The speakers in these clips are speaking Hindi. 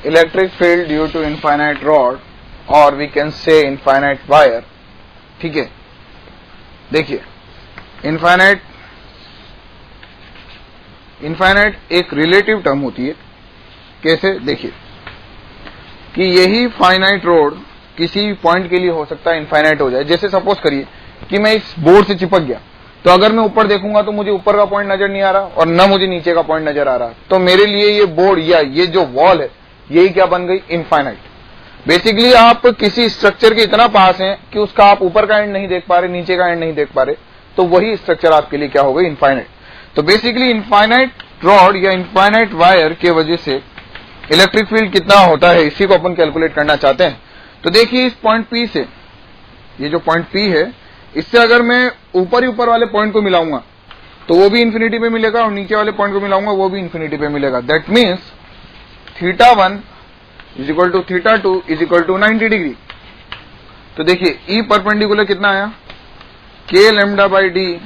Electric field due to infinite rod और we can say infinite wire. ठीक है, देखिए इनफाइनाइट एक रिलेटिव टर्म होती है। कैसे? देखिए कि यही फाइनाइट रोड किसी पॉइंट के लिए हो सकता है इनफाइनाइट हो जाए। जैसे सपोज करिए कि मैं इस बोर्ड से चिपक गया, तो अगर मैं ऊपर देखूंगा तो मुझे ऊपर का पॉइंट नजर नहीं आ रहा और न मुझे नीचे का पॉइंट नजर आ रहा, तो मेरे लिए ये बोर्ड या ये जो वॉल है यही क्या बन गई? इनफाइनाइट। बेसिकली आप किसी स्ट्रक्चर के इतना पास हैं कि उसका आप ऊपर का एंड नहीं देख पा रहे, नीचे का एंड नहीं देख पा रहे, तो वही स्ट्रक्चर आपके लिए क्या हो गई? इनफाइनाइट। तो बेसिकली इनफाइनाइट रॉड या इनफाइनाइट वायर के वजह से इलेक्ट्रिक फील्ड कितना होता है, इसी को अपन कैलकुलेट करना चाहते हैं। तो देखिए इस पॉइंट P से, ये जो पॉइंट P है, इससे अगर मैं ऊपर ही ऊपर वाले पॉइंट को मिलाऊंगा तो वो भी इन्फिनिटी पे मिलेगा और नीचे वाले पॉइंट को मिलाऊंगा वो भी इन्फिनिटी पे मिलेगा। That means θ1 is equal to θ2 is equal to 90 degree. तो देखिए E परपेंडिकुलर कितना आया? k lambda by d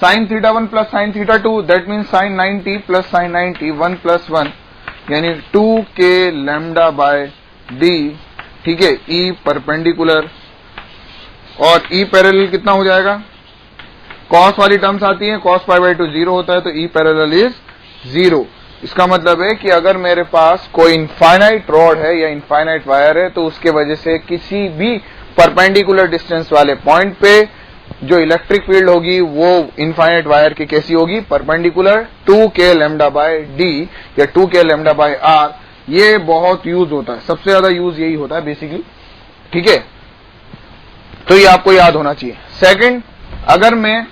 sin θ1 plus sin θ2, that means sin 90 plus sin 90 1 plus 1 यानी 2k लैम्डा बाय डी। ठीक है, E परपेंडिकुलर और E पैरेलल कितना हो जाएगा? कॉस वाली टर्म्स आती है, cos पाई बाई 2 0 होता है, तो E पैरेलल इज 0। इसका मतलब है कि अगर मेरे पास कोई इनफाइनाइट रॉड है या इनफाइनाइट वायर है तो उसके वजह से किसी भी परपेंडिकुलर डिस्टेंस वाले पॉइंट पे जो इलेक्ट्रिक फील्ड होगी वो इनफाइनाइट वायर की कैसी होगी? Perpendicular 2k lambda by D या 2k लैम्डा बाय आर। ये बहुत यूज होता है, सबसे ज्यादा यूज यही होता है बेसिकली। ठीक है, तो ये आपको याद होना चाहिए। सेकंड, अगर मैं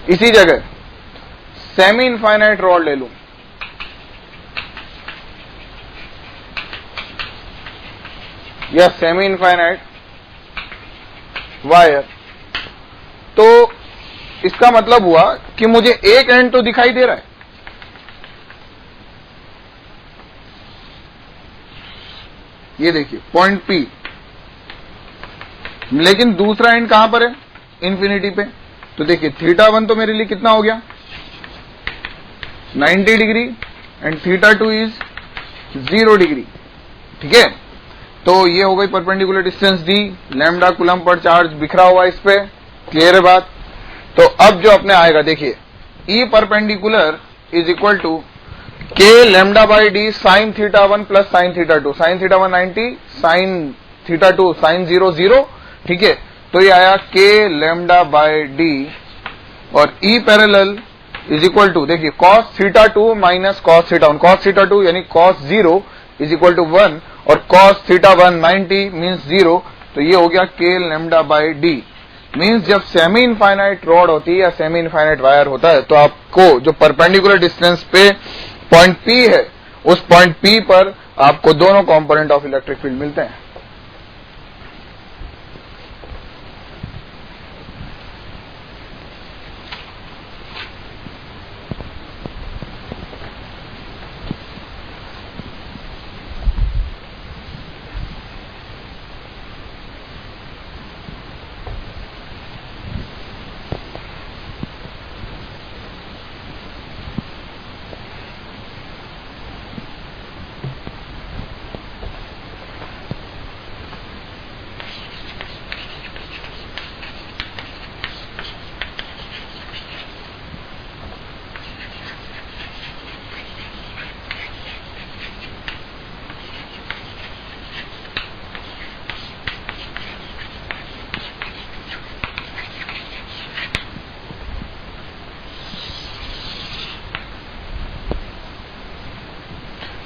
इसी जगह सेमी इनफाइनाइट रॉड ले लूं या सेमी इनफाइनाइट वायर, तो इसका मतलब हुआ कि मुझे एक एंड तो दिखाई दे रहा है, ये देखिए पॉइंट P, लेकिन दूसरा एंड कहां पर है? इन्फिनिटी पे। तो देखिए θ1 तो मेरे लिए कितना हो गया? 90 डिग्री एंड θ2 इज 0 डिग्री। ठीक है, तो ये हो गई perpendicular distance D, lambda coulomb per charge बिखरा हुआ इस पे। क्लियर है बात? तो अब जो अपने आएगा देखिए E perpendicular is equal to k lambda by d sin θ1 plus sin θ2। Sin θ1 90, sin θ2 sin 0 0। ठीक है, तो ये आया k लैम्डा बाय डी और E parallel is equal to देखिए cos θ2 माइनस cos θ1। cos θ2 यानी cos 0 इज इक्वल टू 1 और cos θ1 90 मीन्स 0, तो ये हो गया k lambda by D. Means जब सेमी इनफाइनाइट रॉड होती है या सेमी इनफाइनाइट वायर होता है तो आपको जो परपेंडिकुलर डिस्टेंस पे पॉइंट P है उस पॉइंट P पर आपको दोनों कंपोनेंट ऑफ इलेक्ट्रिक फील्ड मिलते हैं।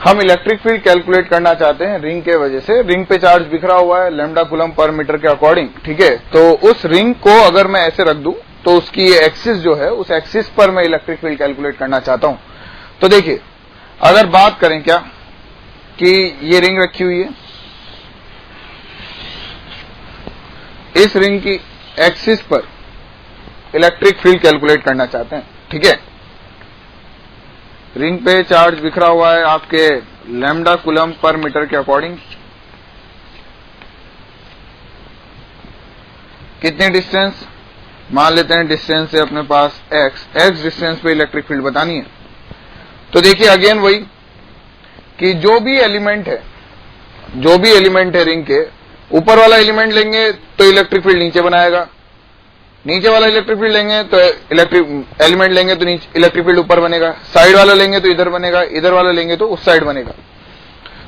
हम इलेक्ट्रिक फील्ड कैलकुलेट करना चाहते हैं रिंग के वजह से। रिंग पे चार्ज बिखरा हुआ है लैम्डा कूलम पर मीटर के अकॉर्डिंग। ठीक है, तो उस रिंग को अगर मैं ऐसे रख दूं तो उसकी ये एक्सिस जो है उस एक्सिस पर मैं इलेक्ट्रिक फील्ड कैलकुलेट करना चाहता हूं। तो देखिए अगर बात करें क्या कि ये रिंग रखी हुई है, इस रिंग की एक्सिस पर इलेक्ट्रिक फील्ड कैलकुलेट करना चाहते हैं। ठीक है, रिंग पे चार्ज बिखरा हुआ है आपके लैम्डा कूलम पर मीटर के अकॉर्डिंग। कितने डिस्टेंस मान लेते हैं? डिस्टेंस है अपने पास x डिस्टेंस पे इलेक्ट्रिक फील्ड बतानी है। तो देखिए अगेन वही कि जो भी एलिमेंट है रिंग के, ऊपर वाला एलिमेंट लेंगे तो इलेक्ट्रिक फील्ड नीचे बनाएगा, नीचे वाला इलेक्ट्रिक फील्ड लेंगे तो इलेक्ट्रिक एलिमेंट लेंगे तो नीचे इलेक्ट्रिक फील्ड ऊपर बनेगा, साइड वाला लेंगे तो इधर बनेगा, इधर वाला लेंगे तो उस साइड बनेगा।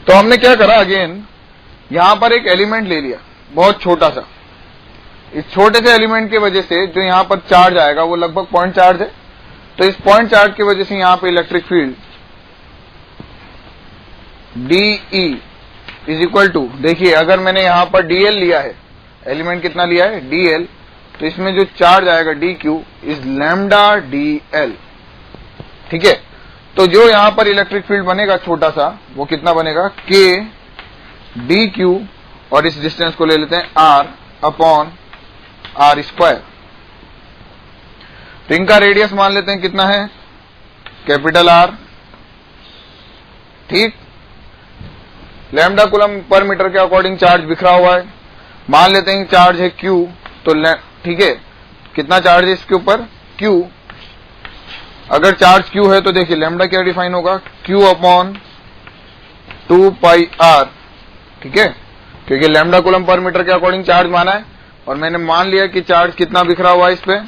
तो हमने क्या करा, अगेन यहां पर एक एलिमेंट ले लिया बहुत छोटा सा। इस छोटे से एलिमेंट की वजह से जो यहां पर चार्ज आएगा वो लगभग पॉइंट चार्ज है, तो इस पॉइंट चार्ज की वजह से यहां पर electric field DE is equal to, देखिए अगर मैंने यहां पर DL लिया है, एलिमेंट कितना लिया है DL, तो इसमें जो चार्ज आएगा DQ इज लैम्डा DL। ठीक है, तो जो यहां पर इलेक्ट्रिक फील्ड बनेगा छोटा सा वो कितना बनेगा K DQ, और इस डिस्टेंस को ले लेते हैं R upon R square. Ring का रेडियस मान लेते हैं कितना है, कैपिटल R। ठीक, लैम्डा कूलम पर मीटर के अकॉर्डिंग चार्ज बिखरा हुआ है, मान लेते हैं चार्ज है Q, तो ठीक है कितना चार्ज है इसके ऊपर Q। अगर चार्ज Q है तो देखिए लैम्डा क्या डिफाइन होगा, Q अपॉन 2 पाई R। ठीक है, क्योंकि लैम्डा कूलम पर मीटर के अकॉर्डिंग चार्ज माना है और मैंने मान लिया कि चार्ज कितना बिखरा हुआ है इस पे,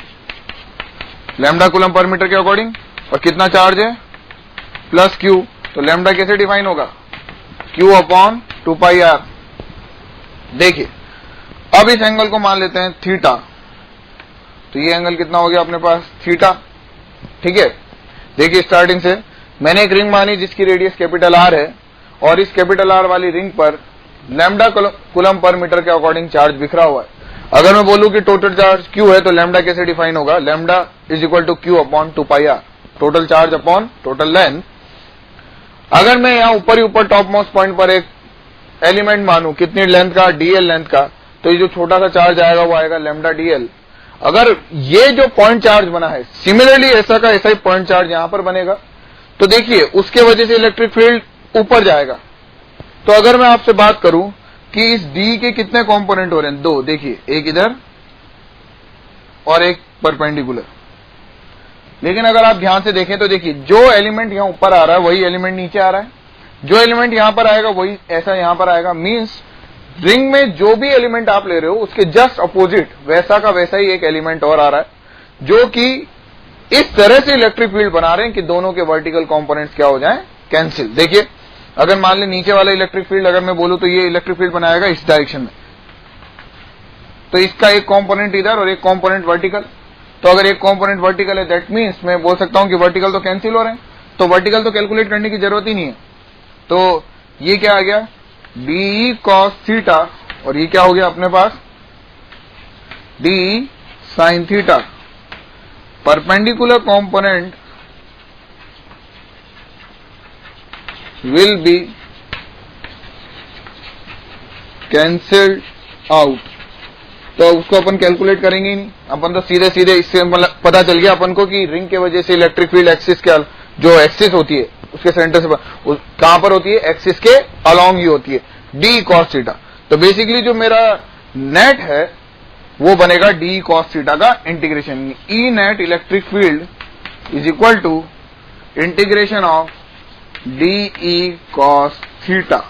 लैम्डा कूलम पर मीटर के अकॉर्डिंग, और कितना चार्ज है प्लस Q, तो लैम्डा कैसे डिफाइन होगा, Q अपॉन 2 पाई R। देखिए अब इस एंगल को मान लेते हैं थीटा, तो ये एंगल कितना हो गया अपने पास थीटा। ठीक है, देखिए स्टार्टिंग से मैंने एक रिंग मानी जिसकी रेडियस कैपिटल R है, और इस कैपिटल R वाली रिंग पर लैम्डा कूलम पर मीटर के अकॉर्डिंग चार्ज बिखरा हुआ है। अगर मैं बोलूं कि टोटल चार्ज Q है तो लैम्डा कैसे डिफाइन होगा, lambda is equal to Q upon 2 pi R, total charge upon total length. अगर मैं यहां ऊपर ही ऊपर टॉप मोस्ट पॉइंट पर एक एलिमेंट मानूं कितनी लेंथ का, DL लेंथ का, तो ये जो छोटा सा चार्ज आएगा वो आएगा लैम्डा DL। अगर ये जो पॉइंट चार्ज बना है सिमिलरली ऐसा का ऐसा ही पॉइंट चार्ज यहां पर बनेगा, तो देखिए उसके वजह से इलेक्ट्रिक फील्ड ऊपर जाएगा। तो अगर मैं आपसे बात करूं कि इस D के कितने कंपोनेंट हो रहे हैं, 2, देखिए एक इधर और एक परपेंडिकुलर। लेकिन अगर आप ध्यान से देखें तो देखिए जो एलिमेंट यहां ऊपर आ रहा है वही एलिमेंट नीचे आ रहा है, जो एलिमेंट यहां पर आएगा वही ऐसा यहां पर आएगा। मींस रिंग में जो भी एलिमेंट आप ले रहे हो उसके जस्ट अपोजिट वैसा का वैसा ही एक एलिमेंट और आ रहा है, जो कि इस तरह से इलेक्ट्रिक फील्ड बना रहे हैं कि दोनों के वर्टिकल कंपोनेंट्स क्या हो जाएं, कैंसिल। देखिए अगर मान ले नीचे वाला इलेक्ट्रिक फील्ड अगर मैं बोलूं तो ये इलेक्ट्रिक फील्ड बनाएगा इस डायरेक्शन में, तो इसका एक कंपोनेंट इधर और एक कंपोनेंट वर्टिकल। तो अगर एक कंपोनेंट वर्टिकल है दैट मीन्स मैं बोल सकता हूं कि वर्टिकल तो कैंसिल हो रहे हैं, तो वर्टिकल तो कैलकुलेट करने की जरूरत ही नहीं है। तो ये क्या आ गया DE cos थीटा, और ये क्या हो गया अपने पास DE sin theta. Perpendicular component will be cancelled out, तो उसको अपन कैलकुलेट करेंगे ही नहीं, अपन तो सीधे सीधे इससे पता चल गया अपन को कि रिंग के वजह से इलेक्ट्रिक फील्ड एक्सिस के जो एक्सिस होती है उसके सेंटर से कहां पर होती है, एक्सिस के अलोंग ही होती है, DE cos थीटा। तो बेसिकली जो मेरा नेट है वो बनेगा DE cos थीटा का integration, E net electric field is equal to integration of DE cos theta.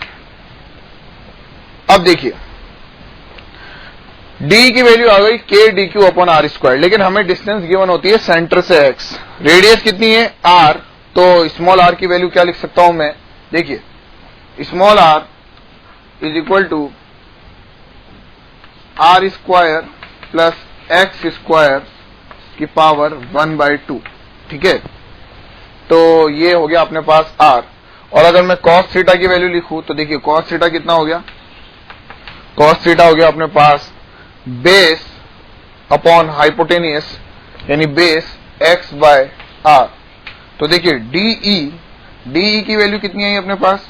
अब देखिए D की वैल्यू आ गई K DQ upon R square, लेकिन हमें डिस्टेंस गिवन होती है सेंटर से X, रेडियस कितनी है R, तो स्मॉल r की वैल्यू क्या लिख सकता हूं मैं, देखिए small r is equal to R square plus X square की पावर 1/2। ठीक है, तो ये हो गया अपने पास R। और अगर मैं cos थीटा की वैल्यू लिखूं तो देखिए cos थीटा कितना हो गया, cos थीटा हो गया अपने पास बेस अपॉन हाइपोटेनियस यानी बेस x बाय r। तो देखिए DE की वैल्यू कितनी आई अपने पास,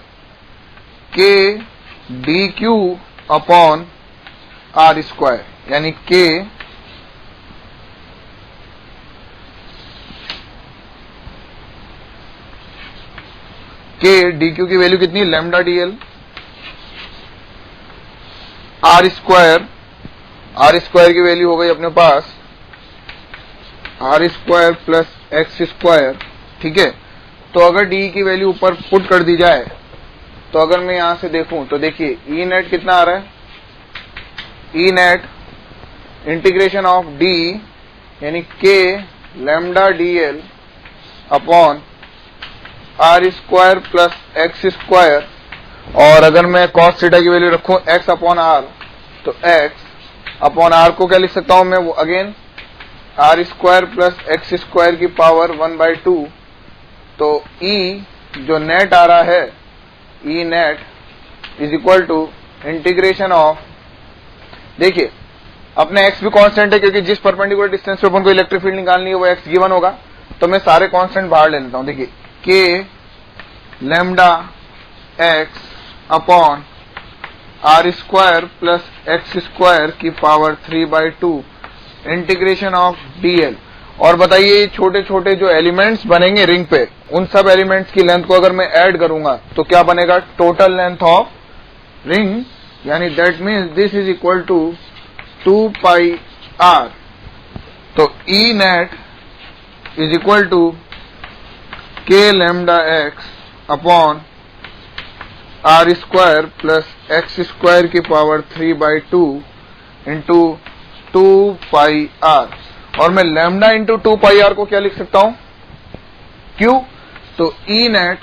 K DQ upon R square, यानी K DQ की वैल्यू कितनी, लैम्डा DL, R स्क्वायर की वैल्यू हो गई अपने पास R square plus X square. ठीक है, तो अगर DE की वैल्यू ऊपर पुट कर दी जाए तो अगर मैं यहां से देखूं तो देखिए ई नेट कितना आ रहा है, E net integration of d यानी k lambda d l upon are square plus x square, और अगर मैं कॉस थीटा की वैल्यू रखूं एक्स अपॉन आर, तो एक्स अपॉन आर को क्या लिख सकता हूं मैं, वो again r square plus x square की पावर 1/2। तो ई जो नेट आ रहा है, E net is equal to integration of, देखिए अपने एक्स भी कांस्टेंट है क्योंकि जिस परपेंडिकुलर डिस्टेंस पे अपन को इलेक्ट्रिक फील्ड निकालनी है वो एक्स गिवन होगा, तो मैं सारे कांस्टेंट बाहर ले लेता हूं। देखिए k lambda x upon are square plus x square की power 3/2 integration of d. L बताइए छोटे छोटे जो एलिमेंट्स बनेंगे रिंग पे, उन सब एलिमेंट्स की लेंथ को अगर मैं ऐड करूंगा तो क्या बनेगा, टोटल लेंथ ऑफ रिंग, यानी that means this is equal to 2 pi r. तो e net is equal to k lambda x upon are square plus x square की पावर 3/2 इंटू 2 पाई आर। और मैं लैम्डा इंटू 2 पाई आर को क्या लिख सकता हूं, क्यू। तो e net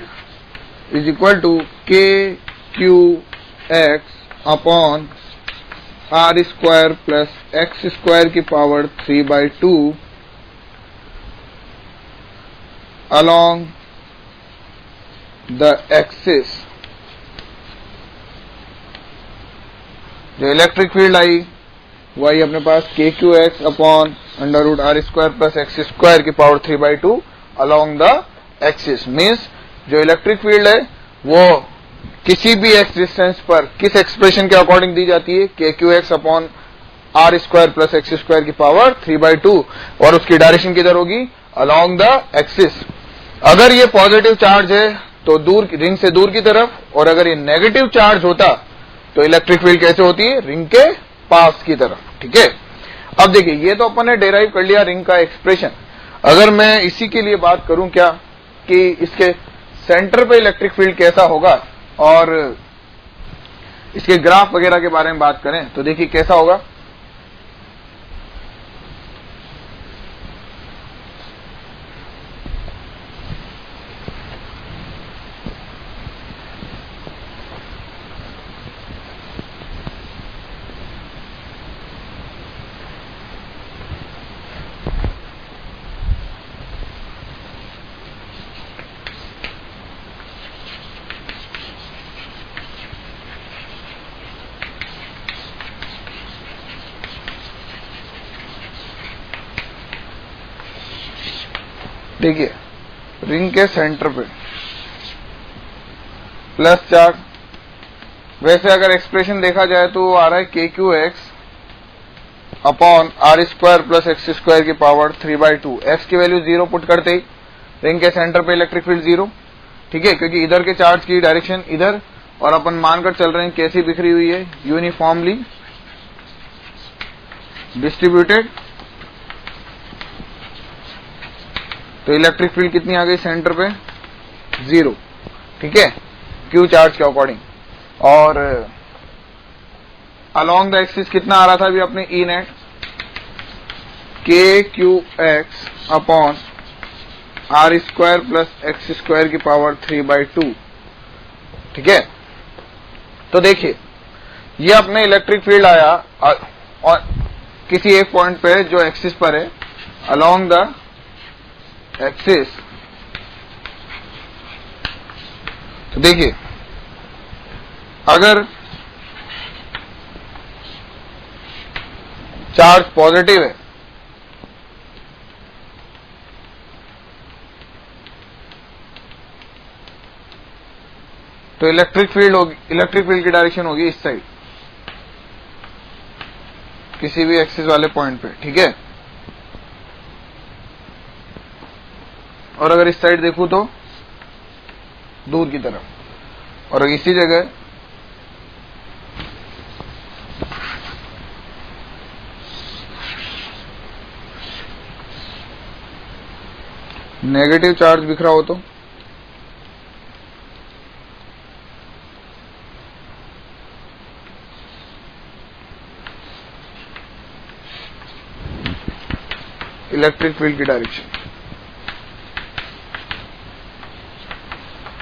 is equal to के q x upon are square plus x square की पावर 3/2 along the axis। जो इलेक्ट्रिक फील्ड आई वो आई अपने पास के q x upon under root are square plus x square की power 3/2 along the axis. Means जो इलेक्ट्रिक फील्ड है वो किसी भी एक्स डिस्टेंस पर किस एक्सप्रेशन के अकॉर्डिंग दी जाती है, k q x upon are square plus x square की पावर 3/2, और उसकी डायरेक्शन किधर होगी, अलॉन्ग द एक्सिस। अगर ये पॉजिटिव चार्ज है तो दूर, रिंग से दूर की तरफ, और अगर ये नेगेटिव चार्ज होता तो इलेक्ट्रिक फील्ड कैसे होती है, रिंग के पास की तरफ। ठीक है, अब देखिए ये तो अपन ने डेराइव कर लिया रिंग का एक्सप्रेशन। अगर मैं इसी के लिए बात करूं क्या कि इसके सेंटर पे इलेक्ट्रिक फील्ड कैसा होगा और इसके ग्राफ वगैरह के बारे में बात करें तो देखिए कैसा होगा। देखिए रिंग के सेंटर पे प्लस चार्ज, वैसे अगर एक्सप्रेशन देखा जाए तो वो आ रहा है k q x upon are square plus x square की पावर 3/2। एक्स की वैल्यू 0 पुट करते ही रिंग के सेंटर पे इलेक्ट्रिक फील्ड 0। ठीक है, क्योंकि इधर के चार्ज की डायरेक्शन इधर, और अपन मानकर चल रहे हैं कैसी बिखरी हुई है, यूनिफॉर्मली डिस्ट्रीब्यूटेड। तो इलेक्ट्रिक फील्ड कितनी आ गई सेंटर पे, 0। ठीक है, क्यू चार्ज के अकॉर्डिंग। और अलोंग द एक्सिस कितना आ रहा था अभी अपने E net, k q x upon are square plus x square की पावर 3/2। ठीक है, तो देखिए ये अपने इलेक्ट्रिक फील्ड आया और किसी एक पॉइंट पे जो एक्सिस पर है, अलोंग द एक्सिस। तो देखिए अगर चार्ज पॉजिटिव है तो इलेक्ट्रिक फील्ड की डायरेक्शन होगी इस साइड, किसी भी एक्सिस वाले पॉइंट पे। ठीक है, और अगर इस साइड देखूं तो दूर की तरफ, और इसी जगह नेगेटिव चार्ज बिखरा हो तो इलेक्ट्रिक फील्ड की डायरेक्शन।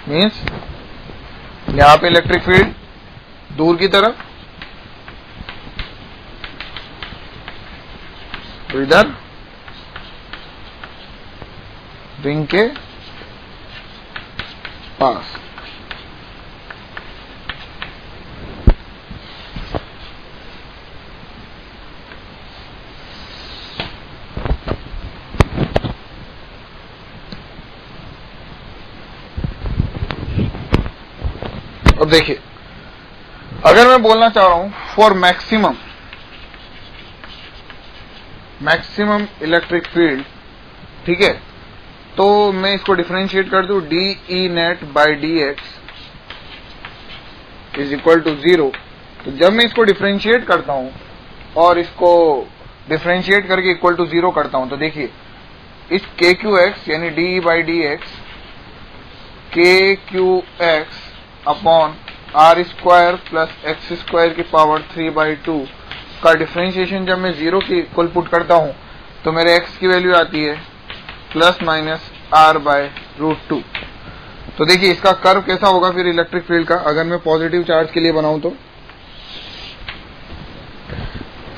मीन्स यहां पे इलेक्ट्रिक फील्ड दूर की तरफ, तो इधर रिंग के पास। अब देखिए, अगर मैं बोलना चाह रहा हूं फॉर मैक्सिमम इलेक्ट्रिक फील्ड, ठीक है, तो मैं इसको डिफरेंशिएट कर दूं d E net by d x is equal to 0। तो जब मैं इसको डिफरेंशिएट करता हूं और इसको डिफरेंशिएट करके इक्वल टू 0 करता हूं, तो देखिए इस के क्यू एक्स यानी d E by d x k q x upon are square plus x square की पावर 3/2 का डिफरेंशिएशन जब मैं 0 की इक्वल पुट करता हूं तो मेरे x की वैल्यू आती है प्लस माइनस r/√2। तो देखिए इसका कर्व कैसा होगा फिर इलेक्ट्रिक फील्ड का, अगर मैं पॉजिटिव चार्ज के लिए बनाऊं तो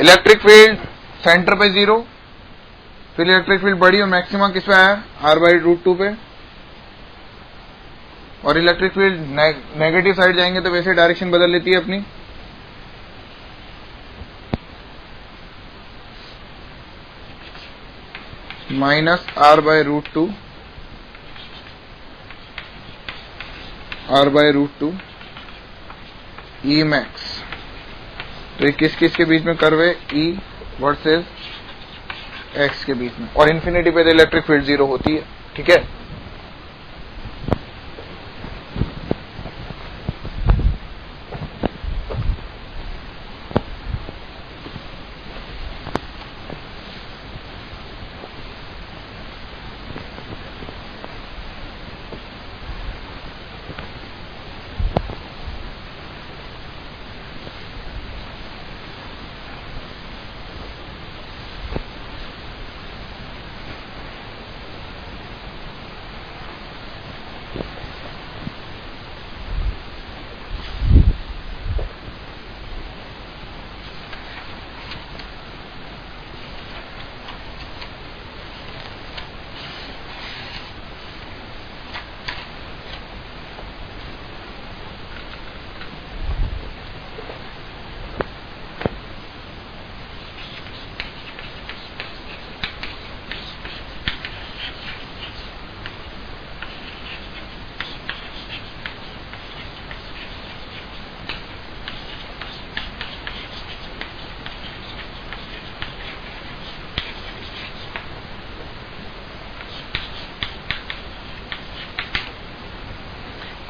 इलेक्ट्रिक फील्ड सेंटर पे 0, फिर इलेक्ट्रिक फील्ड बड़ी और मैक्सिमम किस पे आया r/√2 पे, और इलेक्ट्रिक फील्ड नेगेटिव साइड जाएंगे तो वैसे डायरेक्शन बदल लेती है अपनी। Minus r/√2 E max. तो ये किस किस के बीच में कर्व है, E वर्सेस x के बीच में, और इन्फिनिटी पे तो इलेक्ट्रिक फील्ड 0 होती है, ठीक है।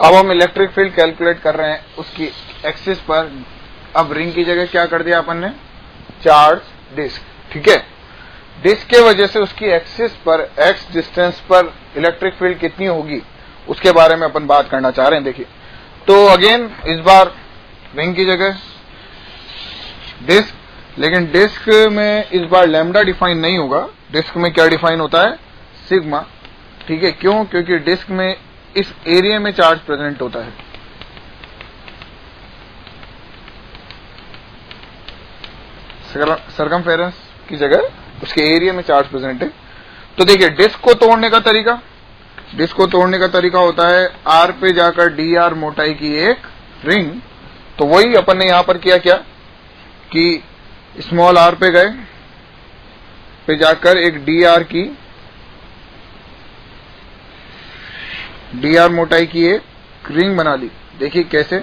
अब हम इलेक्ट्रिक फील्ड कैलकुलेट कर रहे हैं उसकी एक्सिस पर। अब रिंग की जगह क्या कर दिया अपन ने, चार्ज डिस्क, ठीक है। डिस्क के वजह से उसकी एक्सिस पर एक्स डिस्टेंस पर इलेक्ट्रिक फील्ड कितनी होगी उसके बारे में अपन बात करना चाह रहे हैं। देखिए, तो अगेन इस बार रिंग की जगह डिस्क, लेकिन डिस्क में इस बार लैम्डा डिफाइन नहीं होगा। डिस्क में क्या डिफाइन होता है, सिग्मा, ठीक है। क्यों, क्योंकि डिस्क में इस एरिया में चार्ज प्रेजेंट होता है। सरकमफेरेंस की जगह उसके एरिया में चार्ज प्रेजेंट है। तो देखिए डिस्क को तोड़ने का तरीका होता है आर पे जाकर डी आर मोटाई की एक रिंग। तो वही अपन ने यहां पर किया क्या कि स्मॉल आर पे गए, पे जाकर एक डी आर मोटाई की एक रिंग बना ली। देखिए कैसे,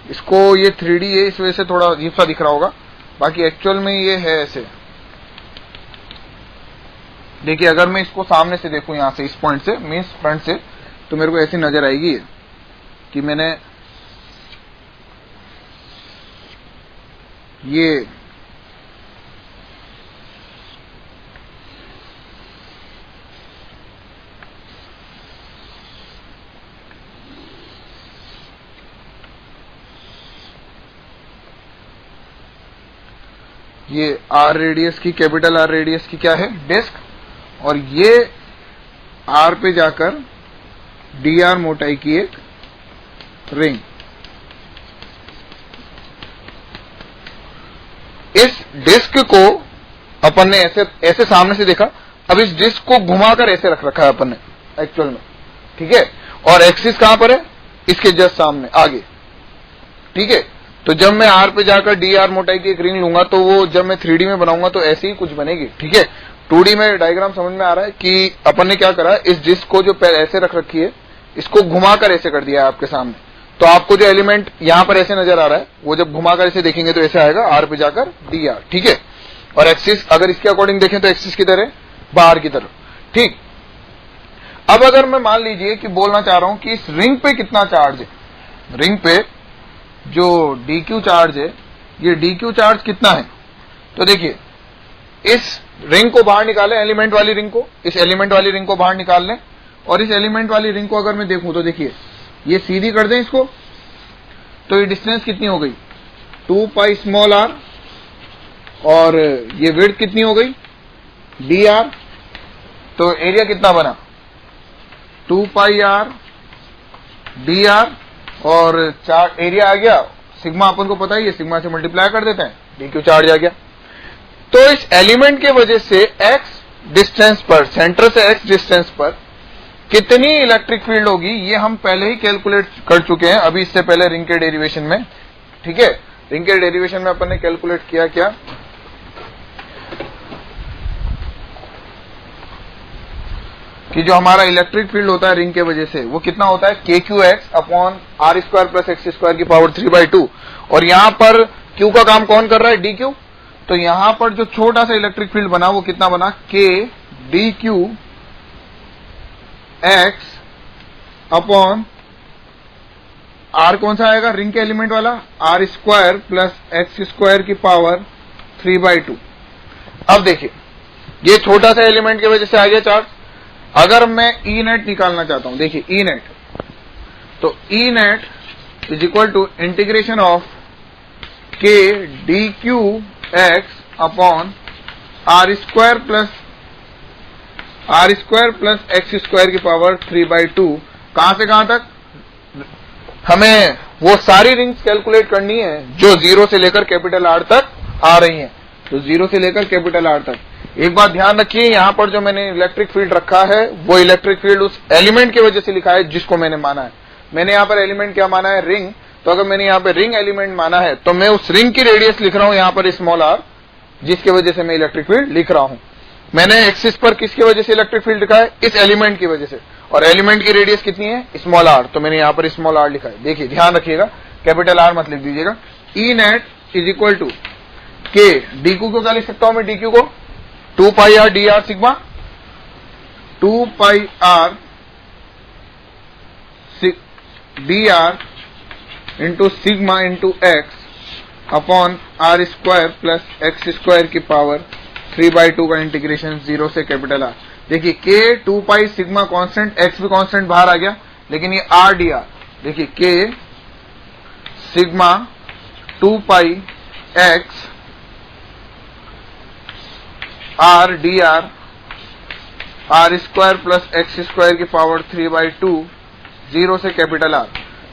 इसको ये 3D है इस वजह से थोड़ा अजीब सा दिख रहा होगा, बाकी एक्चुअल में ये है ऐसे। देखिए अगर मैं इसको सामने से देखूं, यहां से इस पॉइंट से, मीन्स फ्रंट से, तो मेरे को ऐसी नजर आएगी कि मैंने ये आर रेडियस की, कैपिटल आर रेडियस की क्या है, डिस्क, और ये R पे जाकर dr मोटाई की एक रिंग। इस डिस्क को अपन ने ऐसे सामने से देखा, अब इस डिस्क को घुमाकर ऐसे रख रखा है अपन ने एक्चुअल में, ठीक है। और एक्सिस कहां पर है? इसके जस्ट सामने आगे, ठीक है। तो जब मैं R पे जाकर dr मोटाई की एक रिंग लूंगा तो वो जब मैं 3D में बनाऊंगा तो ऐसे ही कुछ बनेगी, ठीक है। 2D में डायग्राम समझ में आ रहा है कि अपन ने क्या करा, इस डिस्क को जो ऐसे रख रखी है इसको घुमाकर ऐसे कर दिया है आपके सामने। तो आपको जो एलिमेंट यहां पर ऐसे नजर आ रहा है वो जब घुमाकर ऐसे देखेंगे तो ऐसे आएगा R पे जाकर dr, ठीक है। और एक्सिस अगर इसके अकॉर्डिंग देखें तो एक्सिस किधर है? बाहर की तरफ, ठीक। अब अगर मैं मान लीजिए कि बोलना चाह रहा हूं कि इस रिंग पे कितना चार्ज है, रिंग पे जो dq चार्ज है, ये dq चार्ज कितना है? तो देखिए इस रिंग को बाहर निकालें, एलिमेंट वाली रिंग को, इस एलिमेंट वाली रिंग को बाहर निकाल लें। और इस एलिमेंट वाली रिंग को अगर मैं देखूं तो देखिए ये सीधी कर दें इसको, तो ये डिस्टेंस कितनी हो गई? 2 पाई स्मॉल r, और ये विड्थ कितनी हो गई? dr। तो एरिया कितना बना? 2 पाई r dr, और एरिया आ गया सिग्मा, अपन को पता ही है, सिग्मा से मल्टीप्लाई कर देते हैं, dq चार्ज आ गया। तो इस एलिमेंट के वजह से x डिस्टेंस पर, सेंटर से x डिस्टेंस पर कितनी इलेक्ट्रिक फील्ड होगी ये हम पहले ही कैलकुलेट कर चुके हैं, अभी इससे पहले रिंग के डेरिवेशन में, ठीक है। रिंग के डेरिवेशन में अपन ने कैलकुलेट किया क्या कि जो हमारा इलेक्ट्रिक फील्ड होता है रिंग के वजह से वो कितना होता है? KQX upon R² plus x² की पावर 3/2। और यहां पर Q का काम कौन कर रहा है? DQ। तो यहां पर जो छोटा सा इलेक्ट्रिक फील्ड बना वो कितना बना? K DQ x upon R कौन सा आएगा? रिंग के एलिमेंट वाला, R² प्लस x² की पावर 3/2। अब देखिए ये छोटा सा एलिमेंट की वजह से आ गया चार्ज। अगर मैं E नेट निकालना चाहता हूं, देखिए E नेट, तो E net is equal to integration of K DQ x upon R² plus x² की पावर 3/2। कहां से कहां तक? हमें वो सारी रिंग्स कैलकुलेट करनी है जो 0 से लेकर कैपिटल R तक आ रही हैं। तो 0 से लेकर कैपिटल R तक। एक बात ध्यान रखिए, यहां पर जो मैंने इलेक्ट्रिक फील्ड रखा है वो इलेक्ट्रिक फील्ड उस एलिमेंट की वजह से लिखा है जिसको मैंने माना है। मैंने यहां पर एलिमेंट क्या माना है? रिंग। तो अगर मैंने यहां पर रिंग एलिमेंट माना है तो मैं उस रिंग की रेडियस लिख रहा हूं यहां पर स्मॉल r, जिसकी वजह से मैं इलेक्ट्रिक फील्ड लिख रहा हूं। मैंने एक्सिस पर किसकी वजह से इलेक्ट्रिक फील्ड लिखा है? इस एलिमेंट की वजह से। और एलिमेंट की रेडियस कितनी है? Small r। तो मैंने यहां पर स्मॉल r लिखा है। देखिए ध्यान रखिएगा, कैपिटल R मत लिख दीजिएगा। ई नेट इज इक्वल टू के डीक्यू को क्या लिख सकता हूं मैं? डीक्यू को 2 pi r dr sigma, 2 pi r dr into sigma into x upon R² plus x² की पावर 3/2 का इंटीग्रेशन 0 से कैपिटल R। देखिए k 2 pi sigma constant, x भी कांस्टेंट बाहर आ गया, लेकिन ये r dr, देखिए k सिग्मा 2 पाई x R dr R² plus x² की पावर 3/2 0 से कैपिटल R।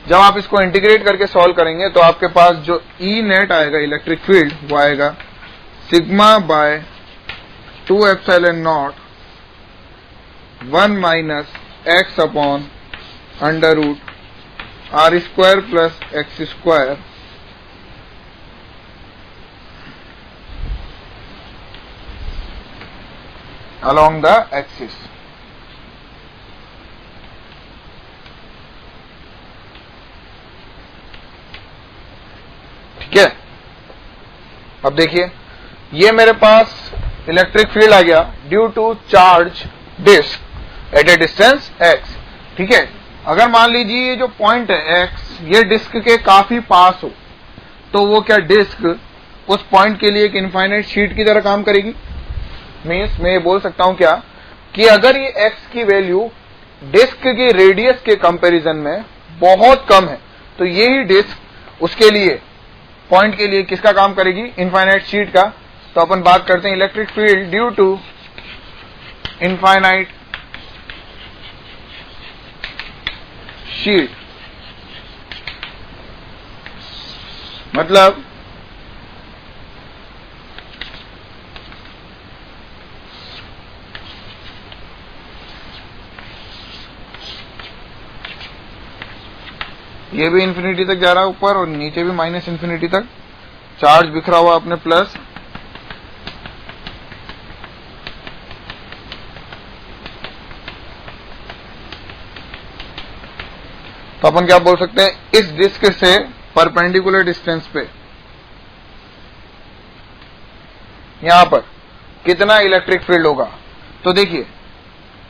जब आप इसको इंटीग्रेट करके सॉल्व करेंगे तो आपके पास जो E नेट आएगा इलेक्ट्रिक फील्ड वो आएगा sigma by 2 epsilon naught 1 minus x upon under root R² plus x² along the axis। ठीक है, अब देखिए ये मेरे पास इलेक्ट्रिक फील्ड आ गया due to charge disc at a distance x। ठीक है, अगर मान लीजिए ये जो पॉइंट है x ये डिस्क के काफी पास हो तो वो क्या डिस्क उस पॉइंट के लिए एक इनफाइनाइट शीट की तरह काम करेगी। मीन्स मैं ये बोल सकता हूं क्या कि अगर ये x की वैल्यू डिस्क की रेडियस के कंपैरिजन में बहुत कम है तो यही डिस्क उसके लिए पॉइंट के लिए किसका काम करेगी? इनफाइनाइट शीट का। तो अपन बात करते हैं electric field due to infinite sheet, मतलब ये भी इंफिनिटी तक जा रहा है ऊपर और नीचे भी माइनस इंफिनिटी तक, चार्ज बिखरा हुआ अपने प्लस, तो अपन क्या बोल सकते हैं, इस डिस्क से परपेंडिकुलर डिस्टेंस पे यहां पर कितना इलेक्ट्रिक फील्ड होगा। तो देखिए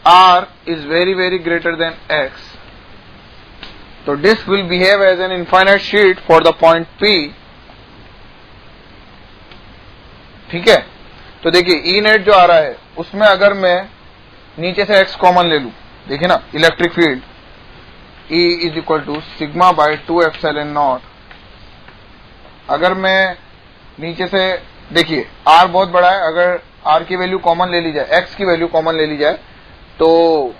R is very very greater than X, तो disc will behave as an infinite sheet for the point P। ठीक है, तो देखिए E नेट जो आ रहा है उसमें अगर मैं नीचे से X कॉमन ले लू, देखिए ना electric field E is equal to sigma by 2 epsilon naught. अगर मैं नीचे से, देखिए R बहुत बड़ा है, अगर R की वैल्यू कॉमन ले ली जाए, X की वैल्यू कॉमन ले ली जाए, तो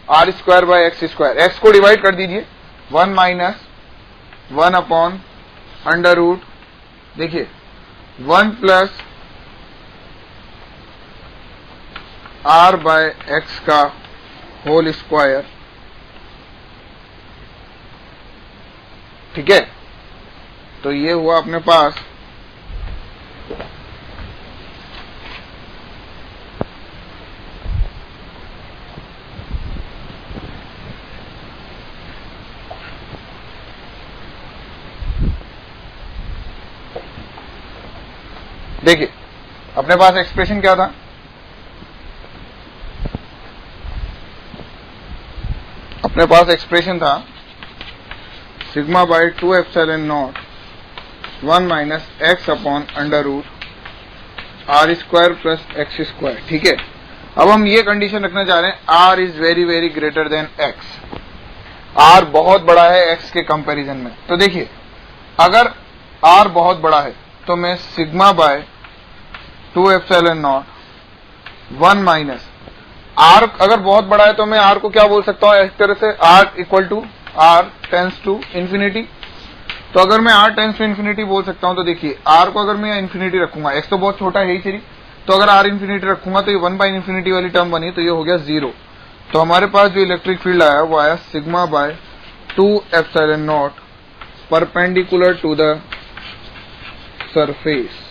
R square by X square, X को डिवाइड कर दीजिए, 1 माइनस 1 अपॉन अंडर रूट, देखिए 1 प्लस R बाय X का होल स्क्वायर। ठीक है, तो ये हुआ अपने पास देखिए अपने पास एक्सप्रेशन क्या था, अपने पास एक्सप्रेशन था sigma by 2 epsilon naught 1 minus x upon under root R square plus X square. ठीक है, अब हम ये कंडीशन रखना चाह रहे हैं R is very very greater than X, R बहुत बड़ा है X के कंपैरिजन में। तो देखिए अगर R बहुत बड़ा है तो मैं sigma by 2 epsilon naught 1 minus R अगर बहुत बड़ा है तो मैं R को क्या बोल सकता हूं, इस तरह से R equal to R tends to infinity. तो अगर मैं R टेंस टू इंफिनिटी बोल सकता हूं तो देखिए R को अगर मैं इंफिनिटी रखूंगा, X तो बहुत छोटा है ही चलिए, तो अगर R इंफिनिटी रखूंगा तो ये 1 बाय इंफिनिटी वाली टर्म बनी, तो ये हो गया 0। तो हमारे पास जो इलेक्ट्रिक फील्ड आया वो आया sigma by 2 epsilon naught perpendicular to the surface.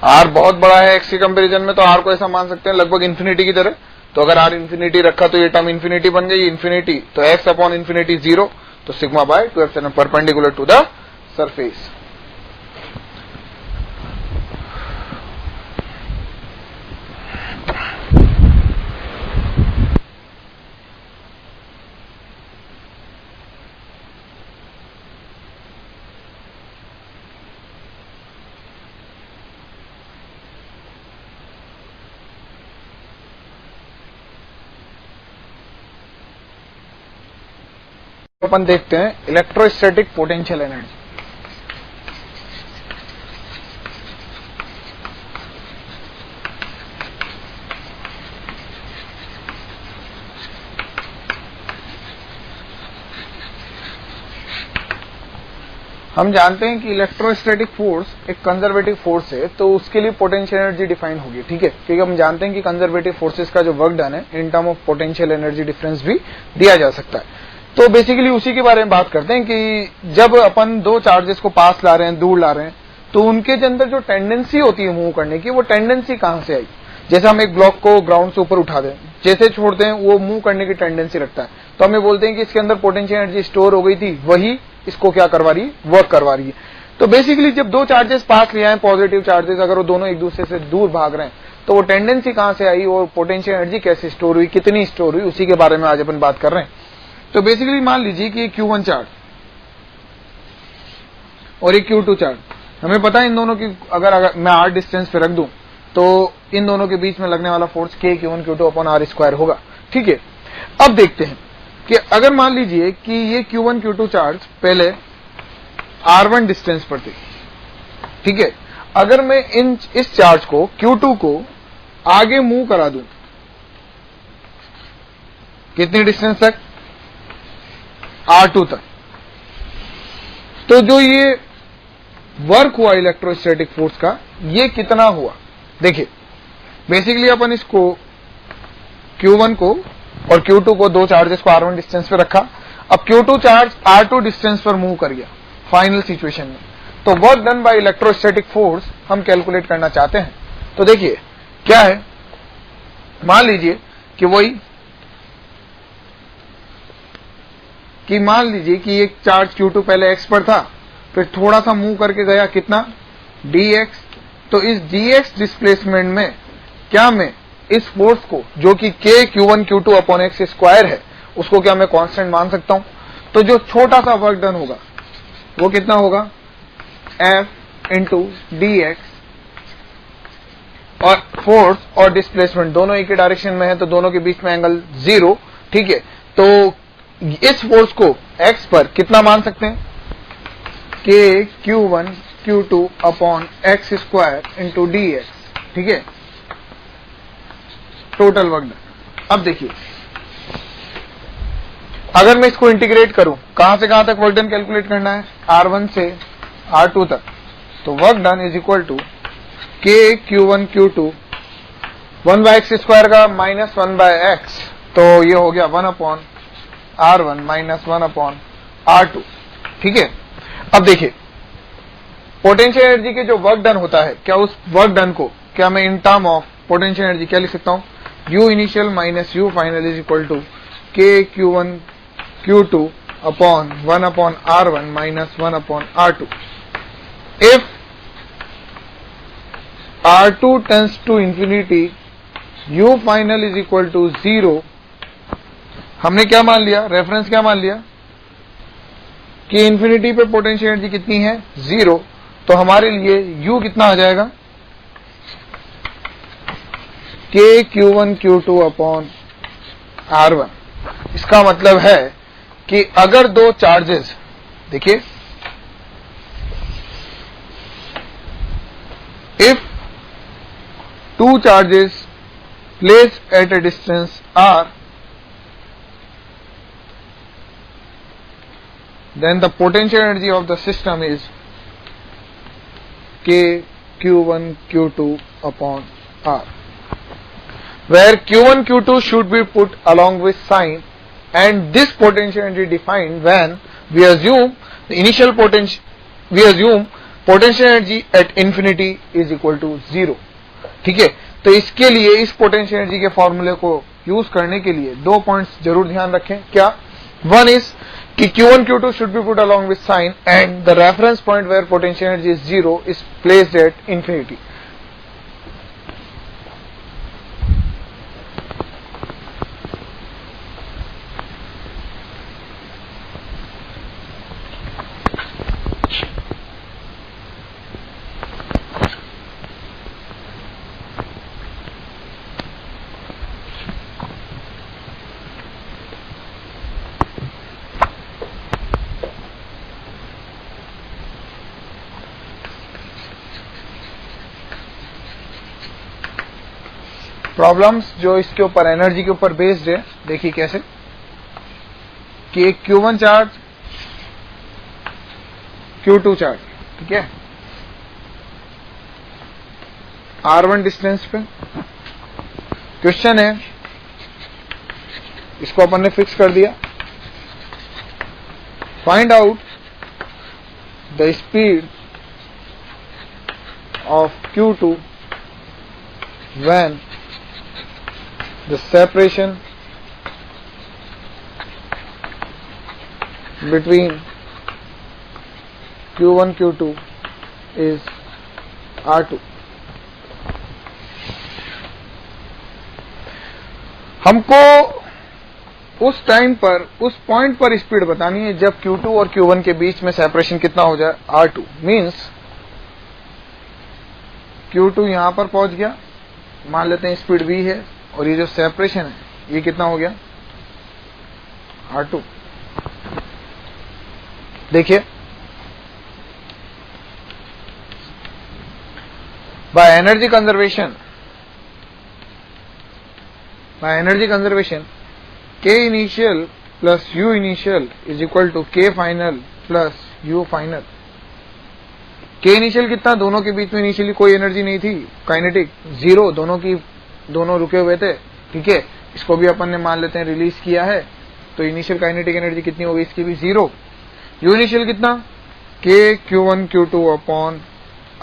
R बहुत बड़ा है X के कंपैरिजन में, तो R को ऐसा मान सकते हैं लगभग इंफिनिटी की तरह। तो अगर R इंफिनिटी रखा तो ये टर्म इंफिनिटी बन गई, इंफिनिटी तो X अपॉन इंफिनिटी 0, तो sigma by 2 epsilon perpendicular to the surface. अपन देखते हैं इलेक्ट्रोस्टैटिक पोटेंशियल एनर्जी। हम जानते हैं कि इलेक्ट्रोस्टैटिक फोर्स एक कंजर्वेटिव फोर्स है, तो उसके लिए पोटेंशियल एनर्जी डिफाइन होगी। ठीक है, क्योंकि हम जानते हैं कि कंजर्वेटिव फोर्सेस का जो वर्क डन है इन term of potential energy difference भी दिया जा सकता है। तो बेसिकली उसी के बारे में बात करते हैं कि जब अपन दो चार्जेस को पास ला रहे हैं, दूर ला रहे हैं, तो उनके अंदर जो टेंडेंसी होती है मूव करने की, वो टेंडेंसी कहां से आई। जैसे हम एक ब्लॉक को ग्राउंड से ऊपर उठा दें, जैसे छोड़ते हैं वो मूव करने की टेंडेंसी रखता है, तो हमें बोलते हैं कि इसके अंदर पोटेंशियल एनर्जी स्टोर हो गई थी, वही इसको क्या करवा रही है, वर्क करवा रही है। तो बेसिकली जब दो चार्जेस पास ले आए, पॉजिटिव चार्जेस, अगर वो दोनों एक दूसरे से दूर भाग रहे हैं, तो वो टेंडेंसी कहां से आई और पोटेंशियल एनर्जी कैसे स्टोर हुई, कितनी स्टोर हुई, उसी के बारे में आज अपन बात कर रहे हैं। तो बेसिकली मान लीजिए कि Q1 चार्ज और एक Q2 चार्ज, हमें पता है इन दोनों की अगर मैं R डिस्टेंस पे रख दूं तो इन दोनों के बीच में लगने वाला force K Q1 Q2 upon R square होगा। ठीक है, अब देखते हैं कि अगर मान लीजिए कि ये Q1 Q2 चार्ज पहले R1 डिस्टेंस पर थे, ठीक है, अगर मैं इस चार्ज को Q2 को आगे मूव करा दूं, कितनी डिस्टेंस तक, R2 तक, तो जो ये वर्क हुआ इलेक्ट्रोस्टैटिक फोर्स का, ये कितना हुआ। देखिए बेसिकली अपन इसको Q1 को और Q2 को, दो चार्जेस को R1 डिस्टेंस पे रखा। अब Q2 चार्ज R2 डिस्टेंस पर मूव कर गया फाइनल सिचुएशन में, तो work done by electrostatic force हम कैलकुलेट करना चाहते हैं। तो देखिए क्या है, मान लीजिए कि मान लीजिए कि एक चार्ज Q2 पहले x पर था, फिर थोड़ा सा मूव करके गया, कितना, dx। तो इस dx डिस्प्लेसमेंट में क्या मैं इस फोर्स को, जो कि k Q1 Q2 upon x square है, उसको क्या मैं कांस्टेंट मान सकता हूं। तो जो छोटा सा वर्क डन होगा वो कितना होगा, F इंटू dx, और फोर्स और डिस्प्लेसमेंट दोनों एक ही डायरेक्शन में है, तो दोनों के बीच में एंगल 0, ठीक है। तो इस फोर्स को x पर कितना मान सकते हैं, k Q1 Q2 upon x square into dx, ठीक है, टोटल वर्क डन। अब देखिए अगर मैं इसको इंटीग्रेट करूं, कहां से कहां तक वर्क डन कैलकुलेट करना है, R1 से R2 तक, तो work done is equal to k Q1 Q2 1 by x square का माइनस 1 बाय एक्स, तो ये हो गया 1 upon R1 minus 1 upon R2, ठीक है। अब देखिए पोटेंशियल एनर्जी के जो वर्क डन होता है, क्या उस वर्क डन को क्या मैं in term of potential energy क्या लिख सकता हूं, U initial minus U final is equal to k Q1 Q2 upon 1 upon R1 minus 1 upon R2। If R2 tends to infinity, U final is equal to 0। हमने क्या मान लिया, रेफरेंस क्या मान लिया कि इंफिनिटी पे पोटेंशियल एनर्जी कितनी है, 0। तो हमारे लिए U कितना आ जाएगा, k Q1 Q2 upon R1। इसका मतलब है कि अगर दो चार्जेस, देखिए if two charges placed at a distance r, then the potential energy of the system is k Q1 Q2 upon r, where Q1 Q2 should be put along with sign, and this potential energy defined when we assume the initial potential energy at infinity is equal to 0, ठीक है। तो इसके लिए इस पोटेंशियल एनर्जी के फॉर्मूले को यूज करने के लिए दो पॉइंट्स जरूर ध्यान रखें। क्या, वन इज कि Q1 Q2 should be put along with sign, and the reference point where potential energy is 0 is placed at infinity. Problems जो इसके ऊपर एनर्जी के ऊपर बेस्ड है, देखिए कैसे कि एक Q1 चार्ज, Q2 चार्ज, ठीक है, R1 डिस्टेंस पे। क्वेश्चन है, इसको अपन ने फिक्स कर दिया, find out the speed of Q2 when the separation between Q1 Q2 is R2। हमको उस टाइम पर, उस पॉइंट पर स्पीड बतानी है जब Q2 और Q1 के बीच में सेपरेशन कितना हो जाए, R2। मीन्स Q2 यहां पर पहुंच गया, मान लेते हैं स्पीड v है, और ये जो सेपरेशन है ये कितना हो गया, R2। देखिए, by energy conservation K initial plus U initial is equal to K final plus U final। K initial कितना, दोनों के बीच में इनिशियली कोई एनर्जी नहीं थी, काइनेटिक जीरो, दोनों रुके हुए थे, ठीक है। इसको भी अपन ने मान लेते हैं रिलीज किया है, तो इनिशियल काइनेटिक एनर्जी कितनी होगी, इसकी भी जीरो। यू इनिशियल कितना, K Q1 Q2 upon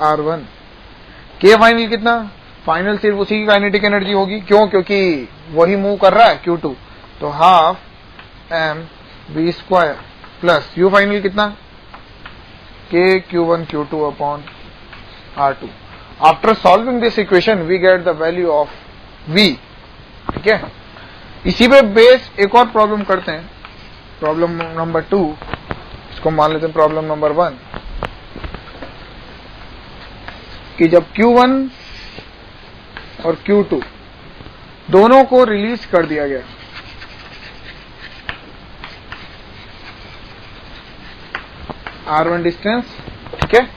R1। K final कितना, फाइनल सिर्फ उसी की काइनेटिक एनर्जी होगी, क्यों, क्योंकि वही मूव कर रहा है Q2, तो half m v square plus U final कितना, K Q1 Q2 upon R2। After solving this equation we get the value of V, ठीक है। इसी पे बेस एक और प्रॉब्लम करते हैं, प्रॉब्लम नंबर 2, इसको मान लेते हैं प्रॉब्लम नंबर 1, कि जब Q1 और Q2 दोनों को रिलीज कर दिया गया, R1 डिस्टेंस, ठीक है,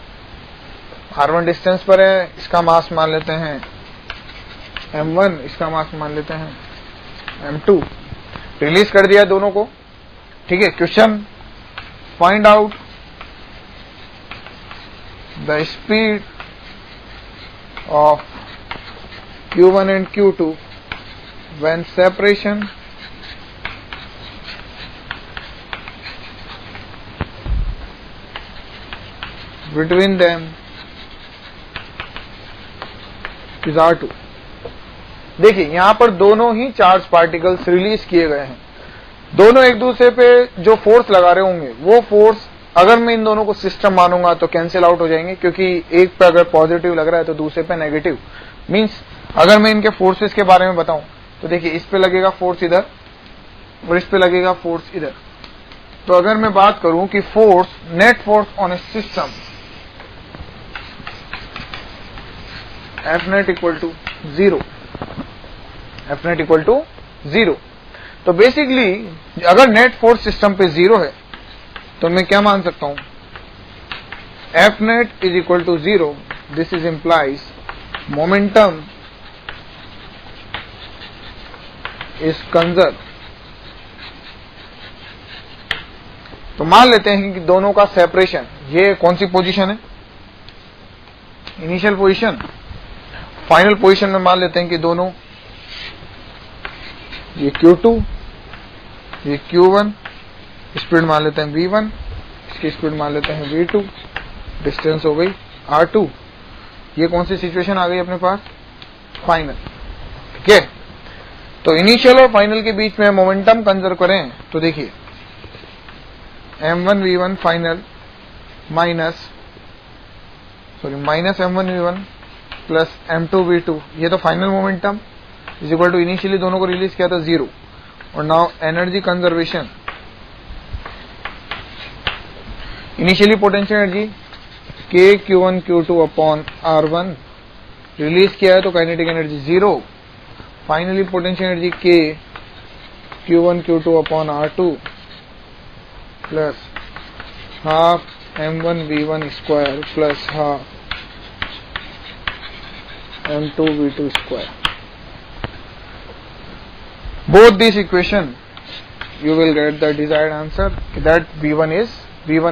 R1 डिस्टेंस पर है, इसका मास मान लेते हैं M1, इसका मास मान लेते हैं M2। रिलीज कर दिया दोनों को, ठीक है। Question, find out the speed of Q1 and Q2 when separation between them is R2। देखिए, यहां पर दोनों ही चार्ज पार्टिकल्स रिलीज किए गए हैं, दोनों एक दूसरे पे जो फोर्स लगा रहे होंगे वो फोर्स, अगर मैं इन दोनों को सिस्टम मानूंगा तो कैंसिल आउट हो जाएंगे, क्योंकि एक पे अगर पॉजिटिव लग रहा है तो दूसरे पे नेगेटिव। मींस अगर मैं इनके फोर्सेस के बारे में बताऊं तो देखिए, इस पे लगेगा फोर्स इधर और इस पे लगेगा फोर्स इधर। तो अगर मैं बात करूं कि force, net force on a system F net equal to zero, F net equal to zero, तो बेसिकली अगर नेट फोर्स सिस्टम पे जीरो है तो मैं क्या मान सकता हूं, F net is equal to zero. This is implies momentum is conserve. तो मान लेते हैं कि दोनों का सेपरेशन, ये कौन सी पोजीशन है, इनिशियल पोजीशन। फाइनल पोजीशन में मान लेते हैं कि दोनों, ये Q2, ये Q1, स्पीड मान लेते हैं V1, इसकी स्पीड मान लेते हैं V2, डिस्टेंस हो गई R2। ये कौन सी सिचुएशन आ गई अपने पास, फाइनल, ठीक है। तो इनिशियल और फाइनल के बीच में मोमेंटम कंजर्व करें तो देखिए, M1 V1 final minus M1 V1 plus M2 V2, ये तो final momentum is equal to initially दोनों को रिलीज किया था जीरो। और now energy conservation, initially potential energy K Q1 Q2 upon R1, release किया है तो kinetic energy zero. Finally potential energy K Q1 Q2 upon R2 plus half M1 V1 square plus half M2 V2 square। Both these equation you will get the desired answer that V1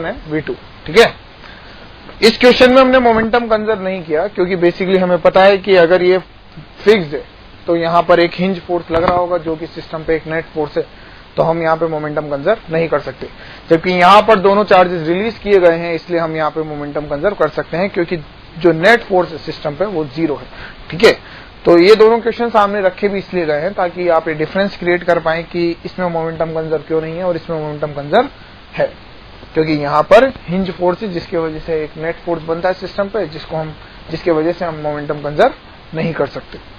है V2, ठीक है। इस क्वेश्चन में हमने मोमेंटम कंजर्व नहीं किया, क्योंकि बेसिकली हमें पता है कि अगर ये फिक्स्ड है तो यहाँ पर एक हिंज फोर्स लग रहा होगा जो कि सिस्टम पे एक नेट फोर्स है, तो हम यहाँ पे मोमेंटम कंजर्व नहीं कर सकते। जबकि यहाँ पर दोनों चार्जेस रिलीज किए गए हैं, इसलिए हम यहाँ पे मोमेंटम कंजर्व कर सकते हैं, क्योंकि जो नेट फोर्स सिस्टम पे वो जीरो है, ठीक है। तो ये दोनों क्वेश्चन सामने रखे भी इसलिए गए हैं ताकि आप ये डिफरेंस क्रिएट कर पाए कि इसमें मोमेंटम कंजर्व क्यों नहीं है और इसमें मोमेंटम कंजर्व है, क्योंकि यहाँ पर हिंज फोर्स है जिसकी वजह से एक नेट फोर्स बनता है सिस्टम पे, जिसके वजह से हम मोमेंटम कंजर्व नहीं कर सकते।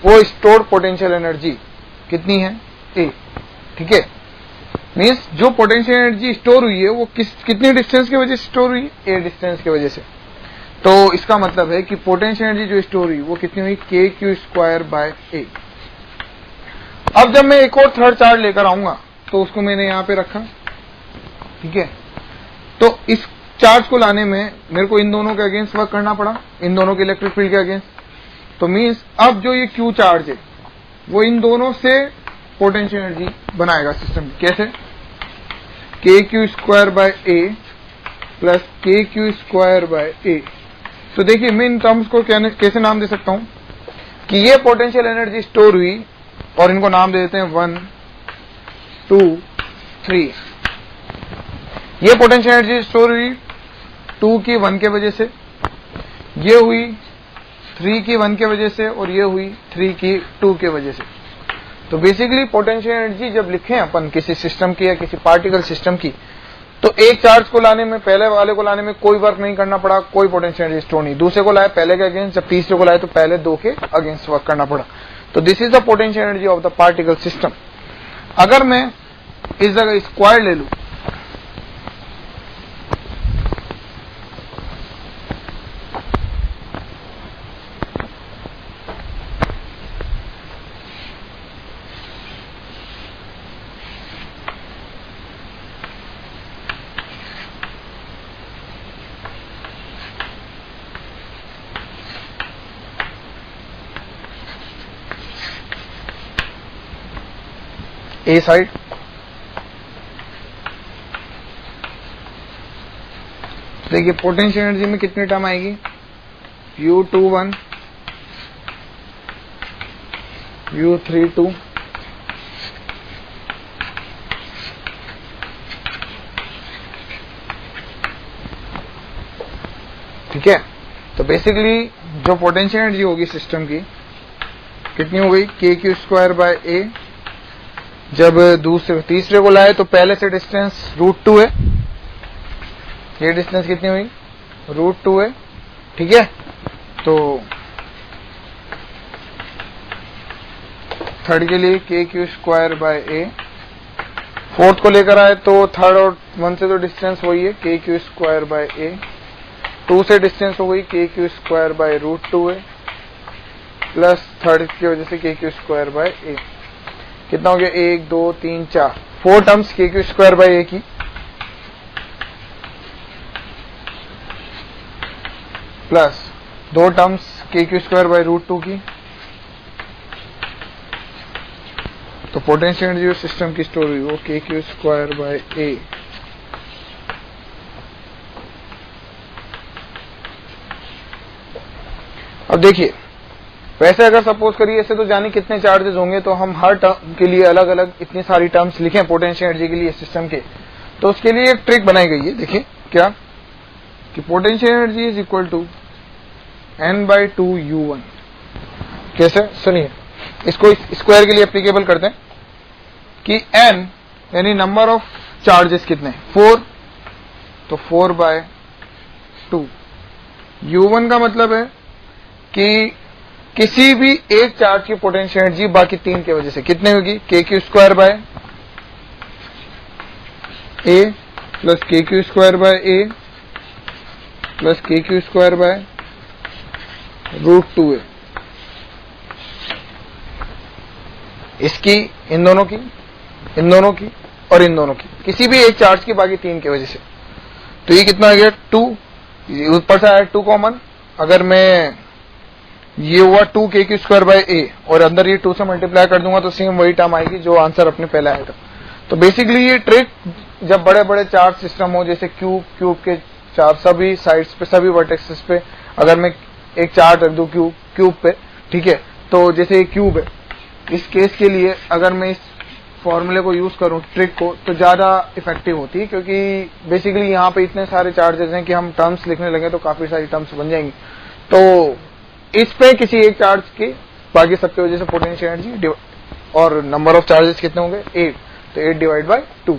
वो स्टोर्ड पोटेंशियल एनर्जी कितनी है, ए। ठीक है, मीन्स जो पोटेंशियल एनर्जी स्टोर हुई है वो कितनी डिस्टेंस की वजह से स्टोर हुई है, ए डिस्टेंस की वजह से। तो इसका मतलब है कि पोटेंशियल एनर्जी जो स्टोर हुई वो कितनी हुई, के क्यू स्क्वायर बाय ए। अब जब मैं एक और थर्ड चार्ज लेकर आऊंगा तो उसको मैंने यहां पे रखा। ठीक है, तो इस चार्ज को लाने में मेरे को इन दोनों के अगेंस्ट वर्क करना पड़ा, इन दोनों के इलेक्ट्रिक फील्ड के अगेंस्ट। तो मीन्स अब जो ये क्यू चार्ज है वो इन दोनों से पोटेंशियल एनर्जी बनाएगा सिस्टम। कैसे, के q square by a plus k q square by ए। तो देखिए मैं इन टर्म्स को कैसे नाम दे सकता हूं कि ये पोटेंशियल एनर्जी स्टोर हुई और इनको नाम दे देते हैं 1 2 3। ये पोटेंशियल एनर्जी स्टोर हुई 2 की 1 के वजह से, ये हुई 3 की 1 के वजह से, और ये हुई 3 की 2 के वजह से। तो बेसिकली पोटेंशियल एनर्जी जब लिखें अपन किसी सिस्टम की या किसी पार्टिकल सिस्टम की, तो एक चार्ज को लाने में, पहले वाले को लाने में कोई वर्क नहीं करना पड़ा, कोई पोटेंशियल एनर्जी स्टोर नहीं। दूसरे को लाए पहले के अगेंस्ट, जब तीसरे को लाए तो पहले 2 के अगेंस्ट वर्क करना पड़ा। तो this is the potential energy of the particle system. अगर मैं इस जगह स्क्वायर ले लूं, ए साइड, देखिए पोटेंशियल एनर्जी में कितनी टर्म आएगी, U21 U32 ठीक है। तो बेसिकली जो पोटेंशियल एनर्जी होगी सिस्टम की कितनी हो गई, के क्यू स्क्वायर बाय ए। जब तीसरे को लाए तो पहले से डिस्टेंस √2 है, ये डिस्टेंस कितनी हुई, √2 है। ठीक है, तो थर्ड के लिए के q square by A. Fourth को लेकर आए तो थर्ड और 1 से तो डिस्टेंस वही है, के क्यू स्क्वायर बाय ए। 2 से डिस्टेंस हो गई, के क्यू स्क्वायर बाय √2 है, प्लस थर्ड की वजह से के क्यू स्क्वायर बाय ए। कितना हो गया, 1 2 3 4, 4 टर्म्स के क्यू स्क्वायर बाय ए की, प्लस 2 टर्म्स के क्यू स्क्वायर बाय √2 की। तो पोटेंशियल एनर्जी जो सिस्टम की स्टोर हुई वो के क्यू स्क्वायर बाय ए। अब देखिए, वैसे अगर सपोज करिए ऐसे तो जाने कितने चार्जेस होंगे, तो हम हर टर्म के लिए अलग अलग इतनी सारी टर्म्स लिखें पोटेंशियल एनर्जी के लिए सिस्टम के, तो उसके लिए एक ट्रिक बनाई गई है। देखिए क्या, कि potential energy is equal to n/2u1। कैसे, सुनिए, इसको स्क्वायर के लिए एप्लीकेबल करते हैं कि n यानी नंबर ऑफ चार्जेस कितने, 4, तो 4/2। u1 का मतलब है कि किसी भी एक चार्ज की पोटेंशियल एनर्जी बाकी 3 की वजह से कितने होगी, k q square by a plus k q square by a plus k q square by √2 है। इसकी, इन दोनों की, इन दोनों की और इन दोनों की, किसी भी एक चार्ज की बाकी 3 की वजह से। तो ये कितना आ गया, 2, ऊपर से आया 2 कॉमन। अगर मैं ये हुआ 2 के क्यू स्क्वायर बाय ए और अंदर ये 2 से मल्टीप्लाई कर दूंगा तो सेम वही टर्म आएगी जो आंसर अपने पहले आया था। तो बेसिकली ये ट्रिक जब बड़े बड़े चार्ज सिस्टम हो, जैसे क्यूब के चार्ज सभी साइड्स पे, सभी वर्टेक्सेस पे, अगर मैं एक चार्ज रख दूं क्यूब पे, ठीक है, तो जैसे ये क्यूब है, इस केस के लिए अगर मैं इस फॉर्मूले को यूज करूं, ट्रिक को, तो ज्यादा इफेक्टिव होती है, क्योंकि बेसिकली यहाँ पे इतने सारे चार्जेस हैं कि हम टर्म्स लिखने लगे तो काफी सारी टर्म्स बन जाएंगी। तो इस पे किसी एक चार्ज के बाकी सबकी वजह से पोटेंशियल एनर्जी और नंबर ऑफ चार्जेस कितने होंगे, 8, तो 8/2।